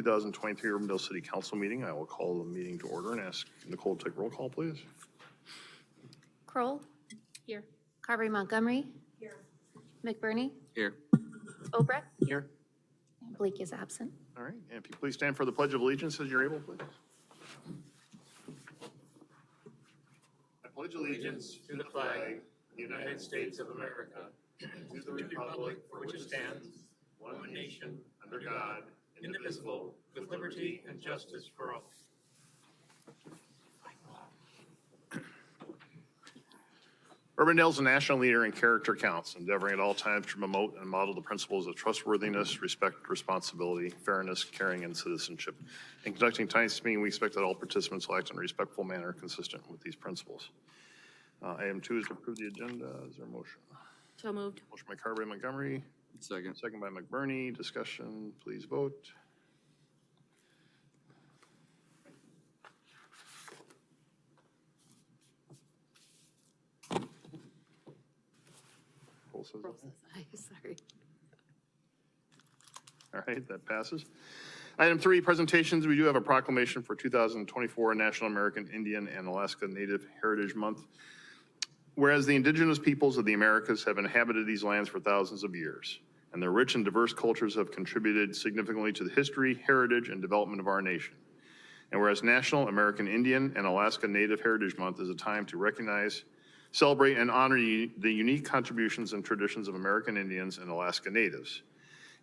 2023 Urbandale City Council meeting. I will call the meeting to order and ask Nicole to take roll call, please. Kroll. Here. Carberry Montgomery. Here. McBurney. Here. Obrecht. Here. And Blake is absent. All right, and if you please stand for the Pledge of Allegiance as you're able, please. I pledge allegiance To the flag, United States of America, and to the republic for which it stands, one nation, under God, indivisible, with liberty and justice for all. Urbandale is a national leader in character counts, endeavoring at all times to promote and model the principles of trustworthiness, respect, responsibility, fairness, caring, and citizenship. In conducting tonight's meeting, we expect that all participants will act in a respectful manner consistent with these principles. Item 2 is to approve the agenda. Is there a motion? So moved. Motion by Carberry Montgomery, Second. second by McBurney. Discussion, please vote. Cole says aye. Sorry. All right, that passes. Item 3, presentations. We do have a proclamation for 2024 National American Indian and Alaska Native Heritage Month. Whereas the indigenous peoples of the Americas have inhabited these lands for thousands of years, and their rich and diverse cultures have contributed significantly to the history, heritage, and development of our nation. And whereas National American Indian and Alaska Native Heritage Month is a time to recognize, celebrate, and honor the unique contributions and traditions of American Indians and Alaska Natives.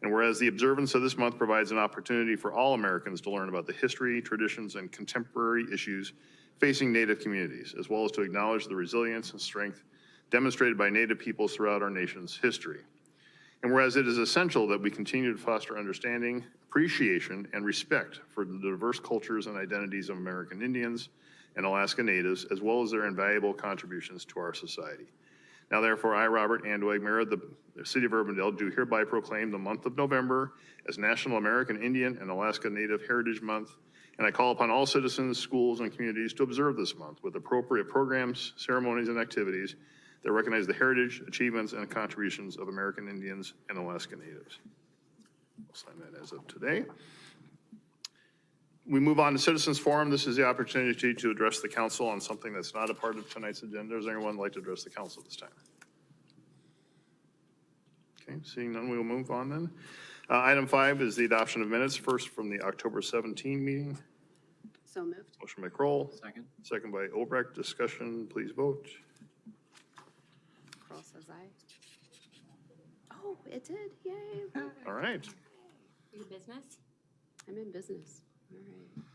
And whereas the observance of this month provides an opportunity for all Americans to learn about the history, traditions, and contemporary issues facing Native communities, as well as to acknowledge the resilience and strength demonstrated by Native peoples throughout our nation's history. And whereas it is essential that we continue to foster understanding, appreciation, and respect for the diverse cultures and identities of American Indians and Alaska Natives, as well as their invaluable contributions to our society. Now therefore, I, Robert Andweg, Mayor of the City of Urbandale, do hereby proclaim the month of November as National American Indian and Alaska Native Heritage Month, and I call upon all citizens, schools, and communities to observe this month with appropriate programs, ceremonies, and activities that recognize the heritage, achievements, and contributions of American Indians and Alaska Natives. I'll sign that as of today. We move on to Citizens Forum. This is the opportunity to address the council on something that's not a part of tonight's agenda. Does anyone like to address the council this time? Okay, seeing none, we will move on then. Item 5 is the adoption of minutes, first from the October 17 meeting. So moved. Motion by Kroll. Second. Second by Obrecht. Discussion, please vote. Kroll says aye. Oh, it did. Yay. All right. Are you business? I'm in business. All right.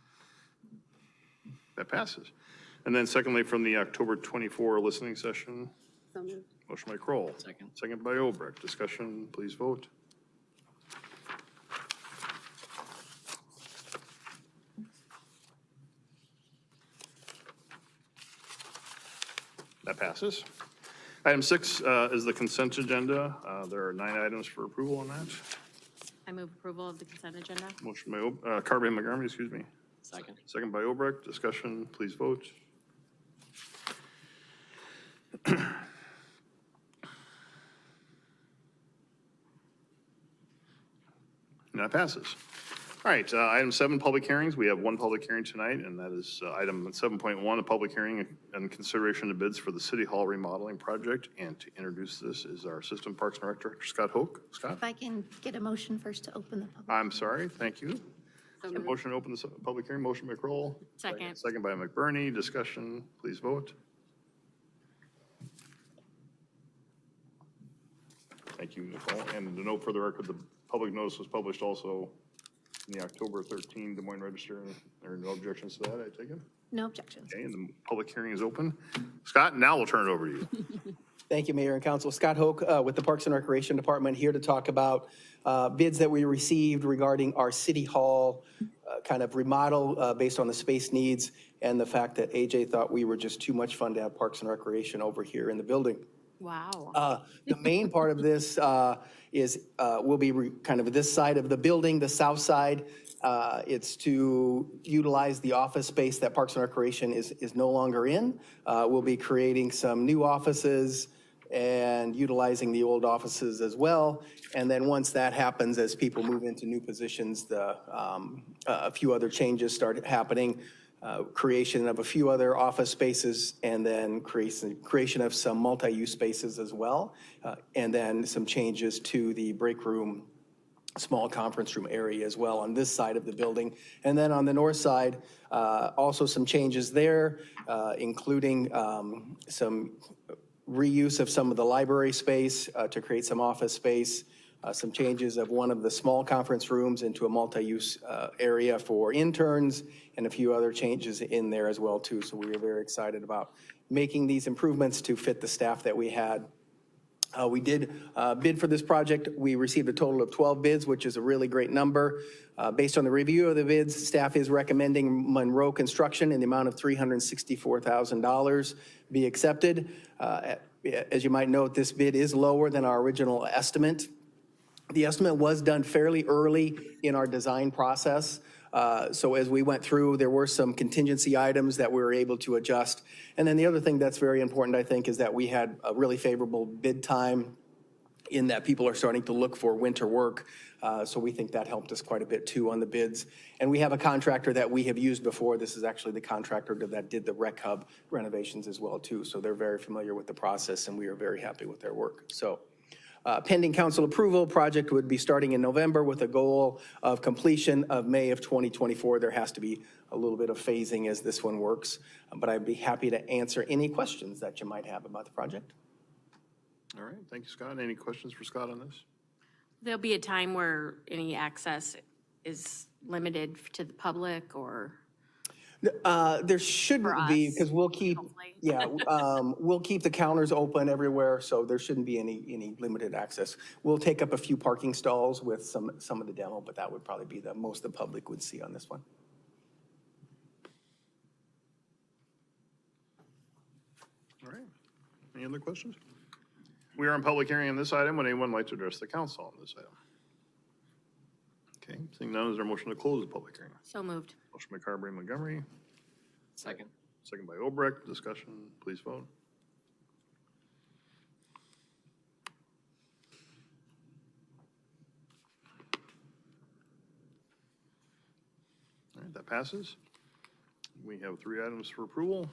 That passes. And then secondly, from the October 24 listening session, So moved. motion by Kroll. Second. Second by Obrecht. Discussion, please vote. That passes. Item 6 is the consent agenda. There are 9 items for approval on that. I move approval of the consent agenda. Motion by Carberry Montgomery, excuse me. Second. Second by Obrecht. Discussion, please vote. And that passes. All right, item 7, public hearings. We have one public hearing tonight, and that is item 7.1, a public hearing and consideration of bids for the City Hall remodeling project. And to introduce this is our Assistant Parks and Rec Director, Scott Hoke. Scott? If I can get a motion first to open the public. I'm sorry, thank you. So moved. Motion to open the public hearing, motion by Kroll. Second. Second by McBurney. Discussion, please vote. Thank you, Nicole. And to note for the record, the public notice was published also in the October 13 Des Moines Register. There are no objections to that, I take it? No objections. Okay, and the public hearing is open. Scott, now we'll turn it over to you. Thank you, Mayor and Council. Scott Hoke with the Parks and Recreation Department here to talk about bids that we received regarding our City Hall kind of remodel based on the space needs and the fact that AJ thought we were just too much fun to have Parks and Recreation over here in the building. Wow. The main part of this is will be kind of this side of the building, the south side. It's to utilize the office space that Parks and Recreation is no longer in. We'll be creating some new offices, and utilizing the old offices as well. And then once that happens, as people move into new positions, a few other changes start happening. Creation of a few other office spaces, and then creation of some multi-use spaces as well. And then some changes to the break room, small conference room area as well on this side of the building. And then on the north side, also some changes there, including some reuse of some of the library space to create some office space, some changes of one of the small conference rooms into a multi-use area for interns, and a few other changes in there as well too. So we are very excited about making these improvements to fit the staff that we had. We did bid for this project. We received a total of 12 bids, which is a really great number. Based on the review of the bids, staff is recommending Monroe Construction in the amount of $364,000 be accepted. As you might note, this bid is lower than our original estimate. The estimate was done fairly early in our design process. So as we went through, there were some contingency items that we were able to adjust. And then the other thing that's very important, I think, is that we had a really favorable bid time in that people are starting to look for winter work. So we think that helped us quite a bit too on the bids. And we have a contractor that we have used before. This is actually the contractor that did the rec hub renovations as well too. So they're very familiar with the process, and we are very happy with their work. So pending council approval, project would be starting in November with a goal of completion of May of 2024. There has to be a little bit of phasing as this one works, but I'd be happy to answer any questions that you might have about the project. All right, thank you, Scott. Any questions for Scott on this? There'll be a time where any access is limited to the public or There shouldn't be, because we'll keep, hopefully. we'll keep the counters open everywhere, so there shouldn't be any limited access. We'll take up a few parking stalls with some of the demo, but that would probably be the most the public would see on this one. All right, any other questions? We are in public hearing on this item. Would anyone like to address the council on this item? Okay, seeing none, is there a motion to close the public hearing? So moved. Motion by Carberry Montgomery, Second. second by Obrecht. Discussion, please vote. All right, that passes. We have 3 items for approval.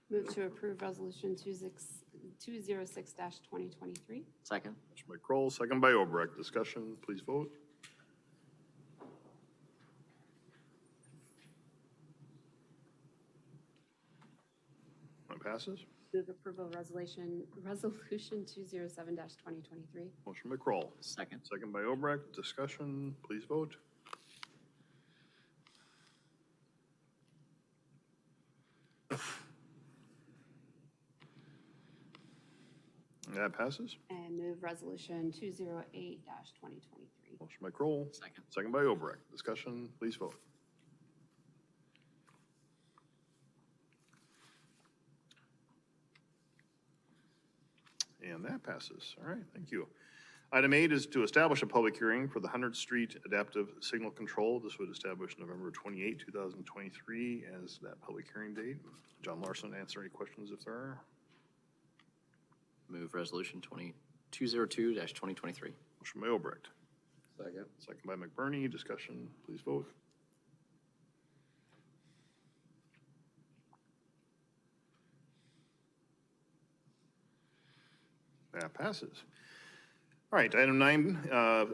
Move to approve resolution 206-2023. Second. Motion by Kroll, second by Obrecht. Discussion, please vote. That passes. Move approval of resolution 207-2023. Motion by Kroll, Second. second by Obrecht. Discussion, please vote. That passes. And move resolution 208-2023. Motion by Kroll, Second. second by Obrecht. Discussion, please vote. And that passes. All right, thank you. Item 8 is to establish a public hearing for the 100th Street Adaptive Signal Control. This would establish November 28, 2023 as that public hearing date. John Larson, answer any questions if there are. Move resolution 202-2023. Motion by Obrecht. Second. Second by McBurney. Discussion, please vote. That passes. All right, item 9,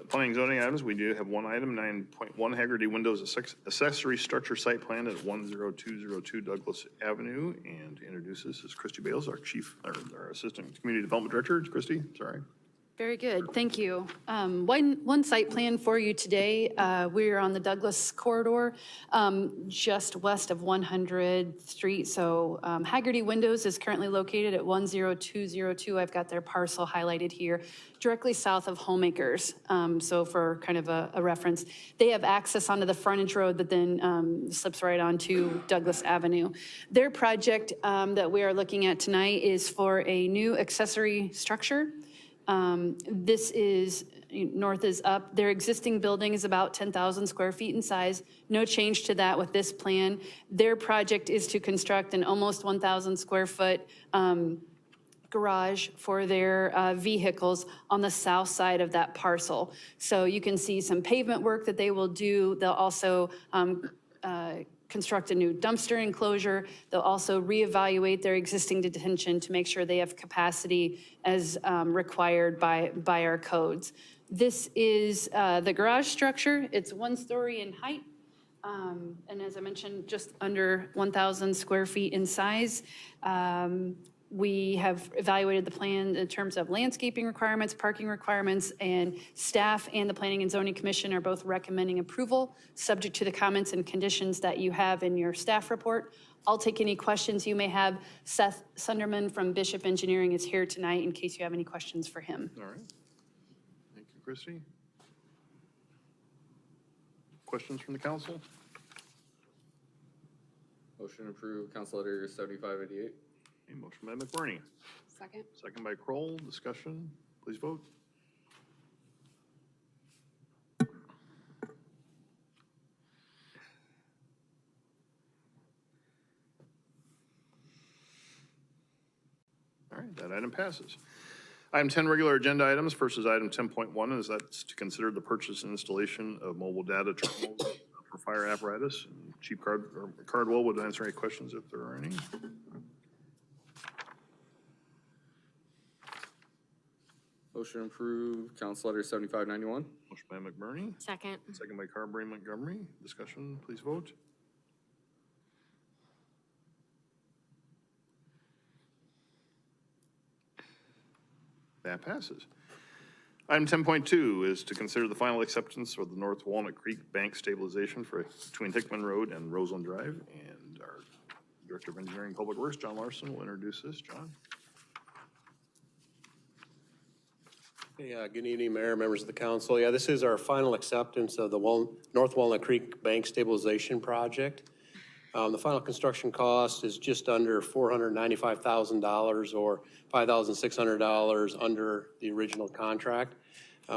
planning and zoning items. We do have one item, 9.1 Haggerty Windows accessory structure site plan at 10202 Douglas Avenue. And to introduce this is Christy Bales, our our Assistant Community Development Director. Christy, sorry. Very good, thank you. One site plan for you today. We're on the Douglas corridor, just west of 100th Street. So Haggerty Windows is currently located at 10202. I've got their parcel highlighted here, directly south of Homeacres. So for kind of a reference, they have access onto the frontage road that then slips right onto Douglas Avenue. Their project that we are looking at tonight is for a new accessory structure. This is, north is up. Their existing building is about 10,000 square feet in size. No change to that with this plan. Their project is to construct an almost 1,000 square foot garage for their vehicles on the south side of that parcel. So you can see some pavement work that they will do. They'll also construct a new dumpster enclosure. They'll also reevaluate their existing detention to make sure they have capacity as required by our codes. This is the garage structure. It's 1 story in height. And as I mentioned, just under 1,000 square feet in size. We have evaluated the plan in terms of landscaping requirements, parking requirements, and staff and the Planning and Zoning Commission are both recommending approval, subject to the comments and conditions that you have in your staff report. I'll take any questions you may have. Seth Sunderman from Bishop Engineering is here tonight in case you have any questions for him. All right. Thank you, Christie. Questions from the council? Motion to approve Council Letter 7588. A motion by McBurney, Second. second by Kroll. Discussion, please vote. All right, that item passes. Item 10, regular agenda items. First is item 10.1, is that's to consider the purchase and installation of mobile data terminals for fire apparatus. Chief Cardwell would answer any questions if there are any. Motion to approve Council Letter 7591. Motion by McBurney, Second. second by Carberry Montgomery. Discussion, please vote. That passes. Item 10.2 is to consider the final acceptance of the North Walnut Creek Bank Stabilization for between Hickman Road and Roseland Drive. And our Director of Engineering and Public Works, John Larson, will introduce this. John? Hey, good evening, Mayor, members of the council. Yeah, this is our final acceptance of the North Walnut Creek Bank Stabilization Project. The final construction cost is just under $495,000 or $5,600 under the original contract.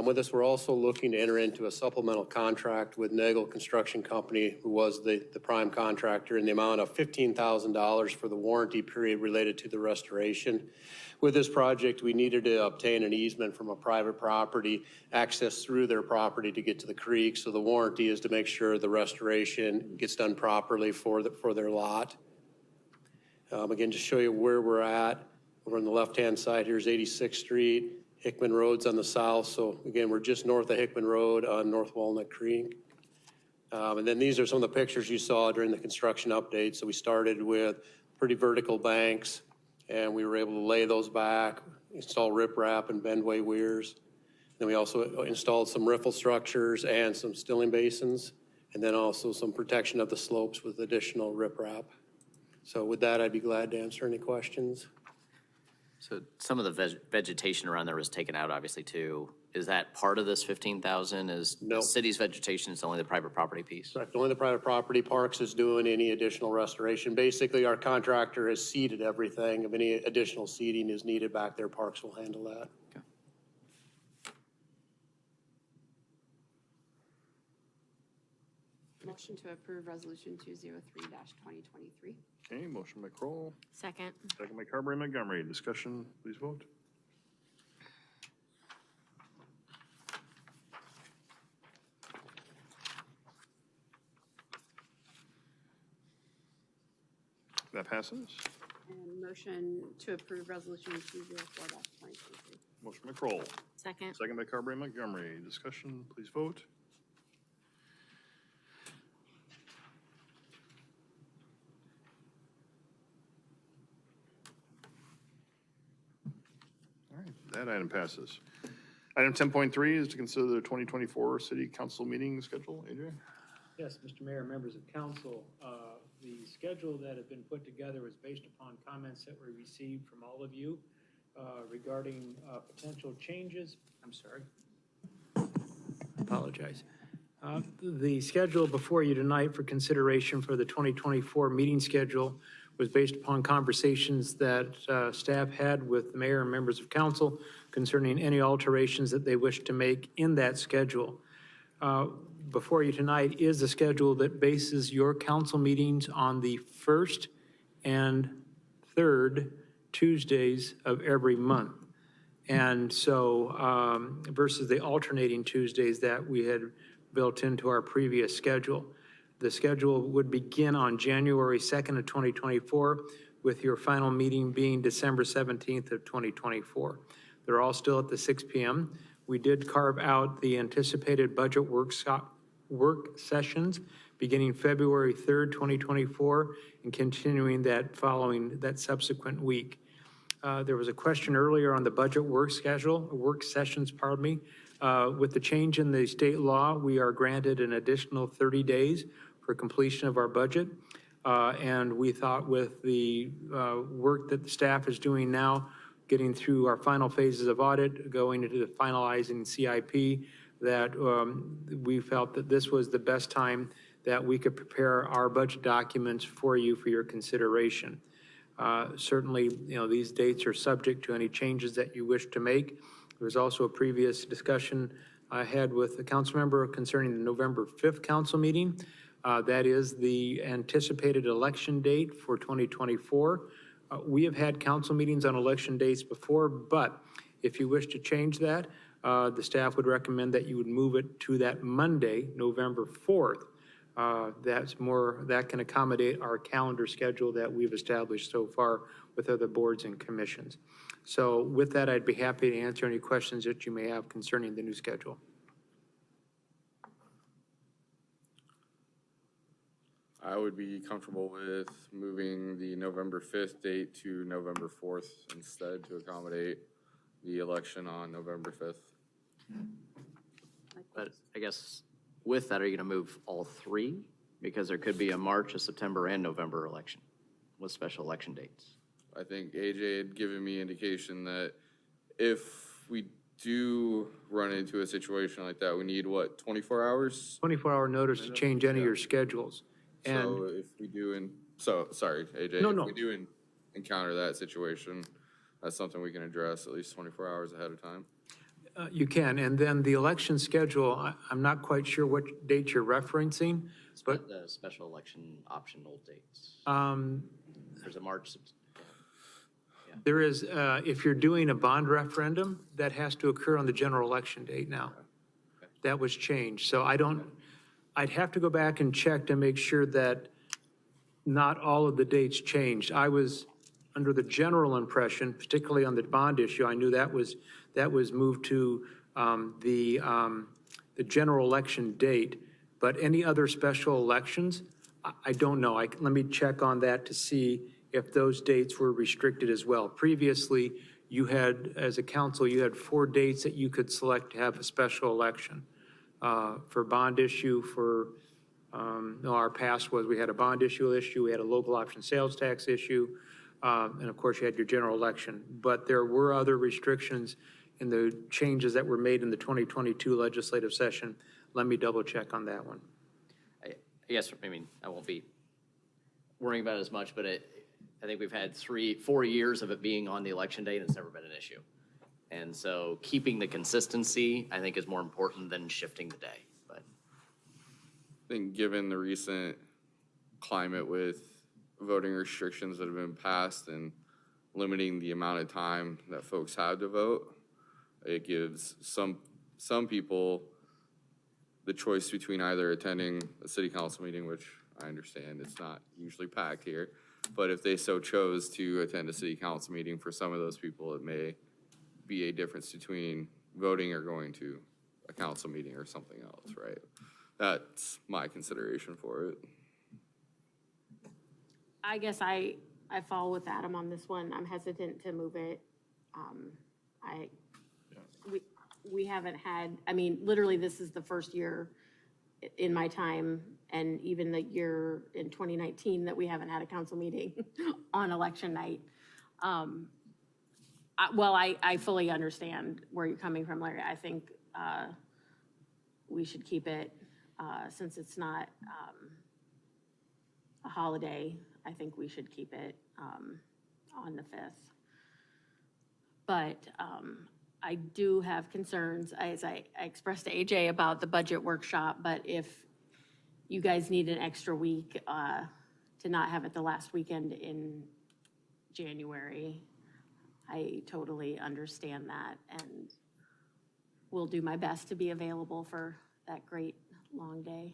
With this, we're also looking to enter into a supplemental contract with Nagel Construction Company, who was the prime contractor, in the amount of $15,000 for the warranty period related to the restoration. With this project, we needed to obtain an easement from a private property, access through their property to get to the creek. So the warranty is to make sure the restoration gets done properly for their lot. Again, just show you where we're at. We're on the left-hand side. Here's 86th Street. Hickman Road's on the south. So again, we're just north of Hickman Road on North Walnut Creek. And then these are some of the pictures you saw during the construction update. So we started with pretty vertical banks, and we were able to lay those back, install riprap and bendway weirs. Then we also installed some riffle structures and some stilling basins, and then also some protection of the slopes with additional riprap. So with that, I'd be glad to answer any questions. So some of the vegetation around there was taken out, obviously, too. Is that part of this 15,000? Is No. the city's vegetation, it's only the private property piece? Correct. Only the private property. Parks is doing any additional restoration. Basically, our contractor has seeded everything. If any additional seeding is needed back there, Parks will handle that. Okay. Motion to approve Resolution 203-2023. Okay, motion by Kroll, Second. second by Carberry Montgomery. Discussion, please vote. That passes. And motion to approve Resolution 204-2023. Motion by Kroll, Second. second by Carberry Montgomery. Discussion, please vote. All right, that item passes. Item 10.3 is to consider the 2024 city council meeting schedule. AJ? Yes, Mr. Mayor, members of council, the schedule that has been put together was based upon comments that we received from all of you regarding potential changes. I'm sorry. Apologize. The schedule before you tonight for consideration for the 2024 meeting schedule was based upon conversations that staff had with the mayor and members of council concerning any alterations that they wish to make in that schedule. Before you tonight is a schedule that bases your council meetings on the first and third Tuesdays of every month. And so versus the alternating Tuesdays that we had built into our previous schedule. The schedule would begin on January 2nd of 2024, with your final meeting being December 17th of 2024. They're all still at the 6 p.m. We did carve out the anticipated budget work sessions beginning February 3rd, 2024, and continuing that following that subsequent week. There was a question earlier on the budget work sessions, pardon me. With the change in the state law, we are granted an additional 30 days for completion of our budget. And we thought with the work that the staff is doing now, getting through our final phases of audit, going into the finalizing CIP, that we felt that this was the best time that we could prepare our budget documents for you for your consideration. Certainly, these dates are subject to any changes that you wish to make. There was also a previous discussion I had with the council member concerning the November 5th council meeting. That is the anticipated election date for 2024. We have had council meetings on election dates before, but if you wish to change that, the staff would recommend that you would move it to that Monday, November 4th. That can accommodate our calendar schedule that we've established so far with other boards and commissions. So with that, I'd be happy to answer any questions that you may have concerning the new schedule. I would be comfortable with moving the November 5th date to November 4th instead to accommodate the election on November 5th. But I guess with that, are you going to move all three? Because there could be a March, a September, and November election with special election dates. I think AJ had given me indication that if we do run into a situation like that, we need, 24 hours? 24-hour notice to change any of your schedules. So And if we do, sorry, AJ. No. If we do encounter that situation, that's something we can address at least 24 hours ahead of time. you can. And then the election schedule, I'm not quite sure what date you're referencing, but The special election optional dates. um, There's a March, there is, if you're doing a bond referendum, that has to occur on the general election date now. That was changed. So I'd have to go back and check to make sure that not all of the dates changed. I was under the general impression, particularly on the bond issue, I knew that was moved to the general election date. But any other special elections, I don't know. Let me check on that to see if those dates were restricted as well. Previously, you had, as a council, you had 4 dates that you could select to have a special election. For bond issue, our past was we had a bond issue, we had a local option sales tax issue, and of course you had your general election. But there were other restrictions in the changes that were made in the 2022 legislative session. Let me double check on that one. I guess, I won't be worrying about it as much, but I think we've had 4 years of it being on the election date, and it's never been an issue. And so keeping the consistency, I think, is more important than shifting the day. But I think given the recent climate with voting restrictions that have been passed and limiting the amount of time that folks have to vote, it gives some people the choice between either attending a city council meeting, which I understand it's not usually packed here, but if they so chose to attend a city council meeting, for some of those people, it may be a difference between voting or going to a council meeting or something else, right? That's my consideration for it. I guess I fall with Adam on this one. I'm hesitant to move it. We haven't had, literally this is the first year in my time, and even the year in 2019 that we haven't had a council meeting on election night. I fully understand where you're coming from, Larry. I think we should keep it, since it's not a holiday, I think we should keep it on the 5th. But I do have concerns, as I expressed to AJ about the budget workshop, but if you guys need an extra week to not have it the last weekend in January, I totally understand that, and will do my best to be available for that great long day.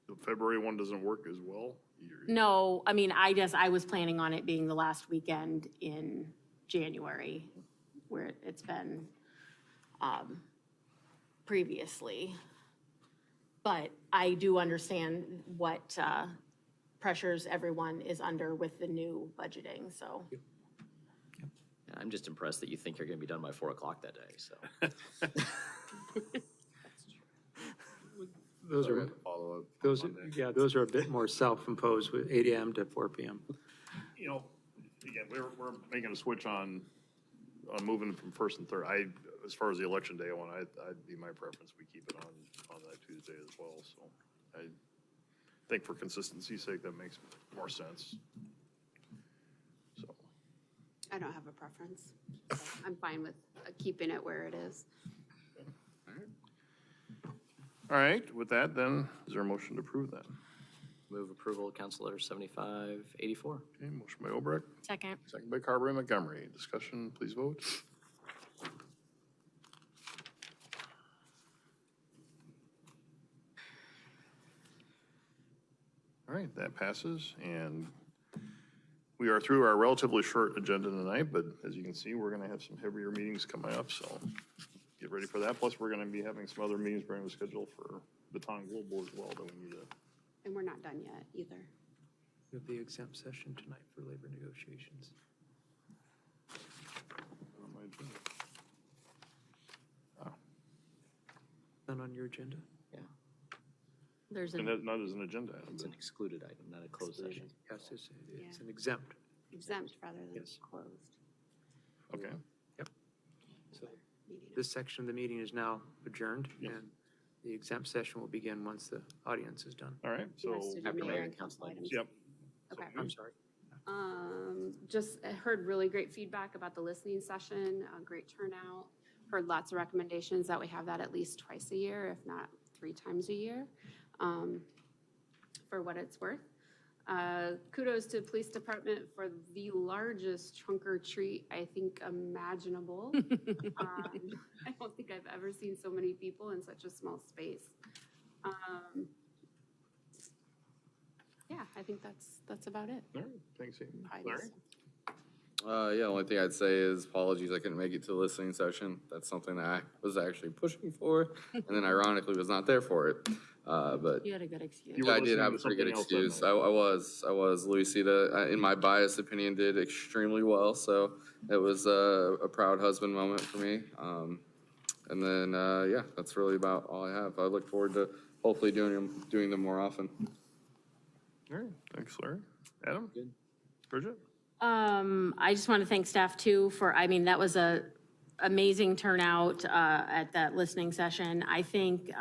The February one doesn't work as well? You're- No, I mean, I was planning on it being the last weekend in January, where it's been previously. But I do understand what pressures everyone is under with the new budgeting, so. And I'm just impressed that you think you're gonna be done by 4 o'clock that day, so. Those So we are, have to follow up on those, Monday. yeah, those are a bit more self-imposed with 8 AM to 4 PM. You know, again, we're making a switch on moving from first and third. As far as the election day one, I'd be my preference, we keep it on that Tuesday as well, so I think for consistency's sake, that makes more sense. So, I don't have a preference. So I'm fine with keeping it where it is. all right, with that then, is there a motion to approve that? Move approval of Council Letter 7584. Okay, motion by Obrecht, Second. second by Carberry Montgomery. Discussion, please vote. All right, that passes, and we are through our relatively short agenda tonight, but as you can see, we're gonna have some heavier meetings coming up, so get ready for that. Plus, we're gonna be having some other meetings during the schedule for Baton Global as well that we need to. And we're not done yet either. We have the exempt session tonight for labor negotiations. on my agenda. None on your agenda? Yeah, There's And a, that, not as an agenda item, it's but an excluded item, not a closed session. Yes, it's Yeah. an exempt. Exempt rather than Yes. closed. okay. So Meeting. this section of the meeting is now adjourned, Yes. and the exempt session will begin once the audience is done. All right, so. Yes, to do after mayor mayor and and council council items. Yep. Okay. I'm sorry. Just heard really great feedback about the listening session, great turnout. Heard lots of recommendations that we have that at least twice a year, if not 3 times a year, for what it's worth. Kudos to police department for the largest trunk or treat, I think, imaginable. I don't think I've ever seen so many people in such a small space. Yeah, I think that's about it. All right, thanks, Amy. I Larry? just- Yeah, the only thing I'd say is apologies, I couldn't make it to the listening session. That's something that I was actually pushing for, and then ironically was not there for it. But you had a good excuse. You yeah, were I did have a listening pretty to good something else excuse. that I was. Luisita, in my biased opinion, did extremely well, so it was a proud husband moment for me. And then, yeah, that's really about all I have. I look forward to hopefully doing them more often. All right, thanks, Larry. Adam? Good. Bridget? I just want to thank staff too for, I mean, that was a amazing turnout at that listening session. I think,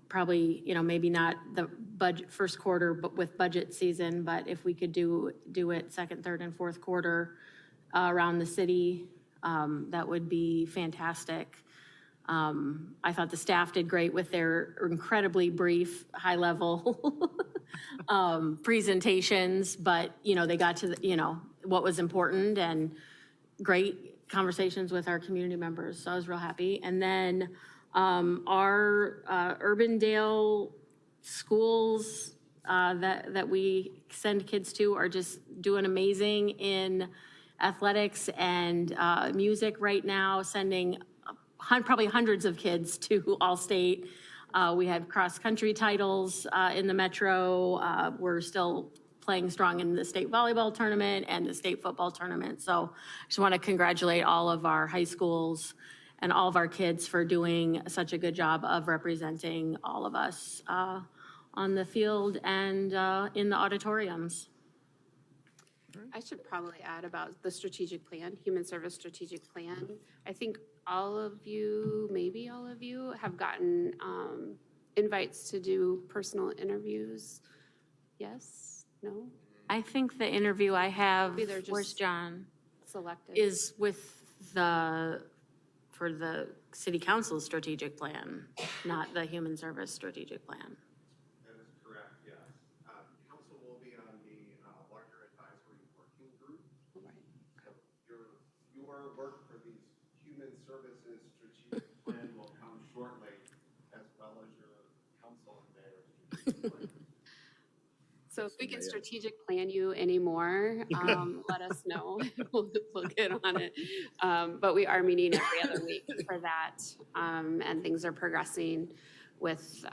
probably, maybe not the budget, first quarter, but with budget season, but if we could do it second, third, and fourth quarter around the city, that would be fantastic. I thought the staff did great with their incredibly brief, high-level presentations, but, they got to, what was important, and great conversations with our community members, so I was real happy. And then our Urbandale schools that we send kids to are just doing amazing in athletics and music right now, sending probably hundreds of kids to All-State. We had cross-country titles in the Metro. We're still playing strong in the state volleyball tournament and the state football tournament. So I just want to congratulate all of our high schools and all of our kids for doing such a good job of representing all of us on the field and in the auditoriums. I should probably add about the strategic plan, human service strategic plan. I think all of you, maybe all of you, have gotten invites to do personal interviews. Yes? No? I think the interview I have, Maybe they're where's just- John, Selected. is for the city council's strategic plan, not the human service strategic plan. That is correct, yes. Council will be on the larger advisory working group So if we can strategic plan you anymore, let us know. We'll get on it. But we are meeting every other week for that. And things are progressing with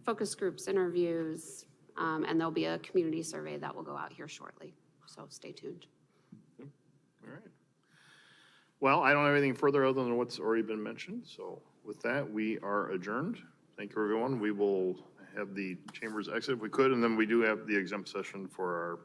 focus groups, interviews, and there'll be a community survey that will go out here shortly. So stay tuned. All right. Well, I don't have anything further other than what's already been mentioned. So with that, we are adjourned. Thank you, everyone. We will have the chambers exit if we could, and then we do have the exempt session for our